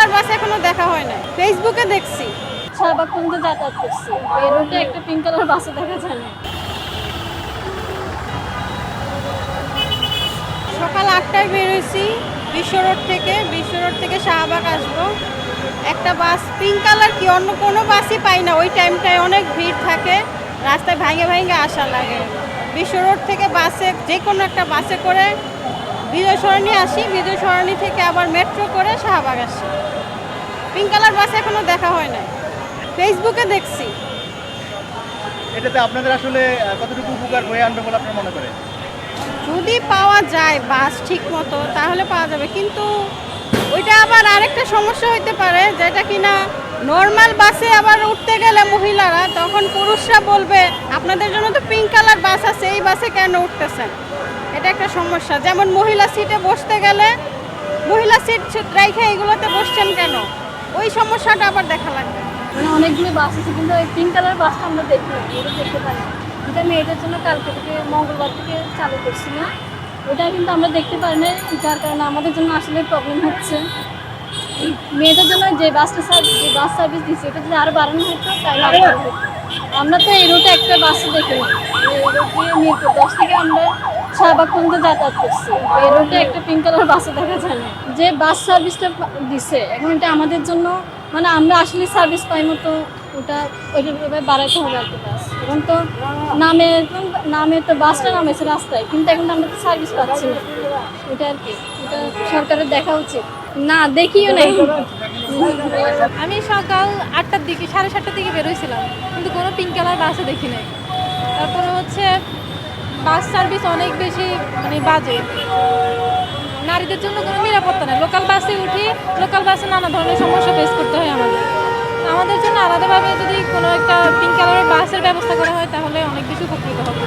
Colour বাস এখনো দেখা হয় না, ফেসবুকে দেখছি। শাহবাগ পর্যন্ত যাতায়াত করছি, এই রোডে একটা পিঙ্ক কালার বাসও দেখা যায় না। সকাল 8টায় বেরোইছি বিশ্ব রোড থেকে শাহবাগ আসবো। একটা বাস পিঙ্ক কালার কি অন্য কোনো বাসই পাই না, ওই টাইমটায় অনেক ভিড় থাকে, রাস্তায় ভাঙে ভাঙে আসা লাগে। বিশ্ব রোড থেকে বাসে যে কোনো একটা বাসে করে বিজয় সরণি আসি, বিজয় সরণি থেকে আবার মেট্রো করে শাহবাগ আসি। পিঙ্ক কালার বাস এখনো দেখা হয় না, ফেসবুকে দেখছি। এটাতে আপনাদের আসলে কতটুকু উপকার হয়ে আনবে বলে আপনারা মনে করেন? যদি পাওয়া যায় বাস ঠিক মতো তাহলে পাওয়া যাবে, কিন্তু ওইটা আবার আরেকটা সমস্যা হইতে পারে, যেটা কিনা নর্মাল বাসে আবার উঠতে গেলে মহিলারা, তখন পুরুষরা বলবে আপনাদের জন্য তো পিঙ্ক কালার বাস আছে, এই বাসে কেন উঠতেছেন? এটা একটা সমস্যা। যেমন মহিলা সিটে বসতে গেলে মহিলা সিট রাইখে এগুলোতে বসছেন কেন, ওই সমস্যাটা আবার দেখা লাগবে। মানে অনেকগুলো বাস আছে, কিন্তু এই পিঙ্ক কালার বাসটা আমরা দেখি না, ওটা দেখতে পারি না। এটা মেয়েদের জন্য কালকে থেকে মঙ্গলবার থেকে চালু করছি না, ওটা কিন্তু আমরা দেখতে পারি না, যার কারণে আমাদের জন্য আসলে প্রবলেম হচ্ছে। মেয়েদের জন্য যে বাস সার্ভিস দিচ্ছে, এটা যদি আরও বাড়ানো হতো তাহলে আরও ভালো হতো। আমরা তো এই রুটে একটা বাসও দেখি না, এই রুট দিয়ে মিরপুর 10 থেকে আমরা শাহবাগ পর্যন্ত যাতায়াত করছি, এই রুটে একটা পিঙ্ক কালার বাসও দেখা যায় না। যে বাস সার্ভিসটা দিচ্ছে এখন, এটা আমাদের জন্য মানে আমরা আসলে সার্ভিস পাই মতো, ওইটা বাড়াইতে হবে আর কি। বাস এখন তো নামে তো বাসটা নামেছে রাস্তায়, কিন্তু এখন আমরা তো সার্ভিস পাচ্ছি না, ওটা আর কি, এটা সরকারের দেখা উচিত। না দেখিও নাই। আমি সকাল 8টার দিকে 7:30টার দিকে বেরোইছিলাম, কিন্তু কোনো পিঙ্ক কালার বাসও দেখি নাই। তারপরে হচ্ছে বাস সার্ভিস অনেক বেশি মানে বাজে, নারীদের জন্য কোনো নিরাপত্তা নেই। লোকাল বাসে উঠি, লোকাল বাসে নানা ধরনের সমস্যা ফেস করতে হয় আমাদের জন্য আলাদাভাবে যদি কোনো একটা পিঙ্ক কালারের বাসের ব্যবস্থা করা হয় তাহলে অনেক বেশি উপকৃত হবে।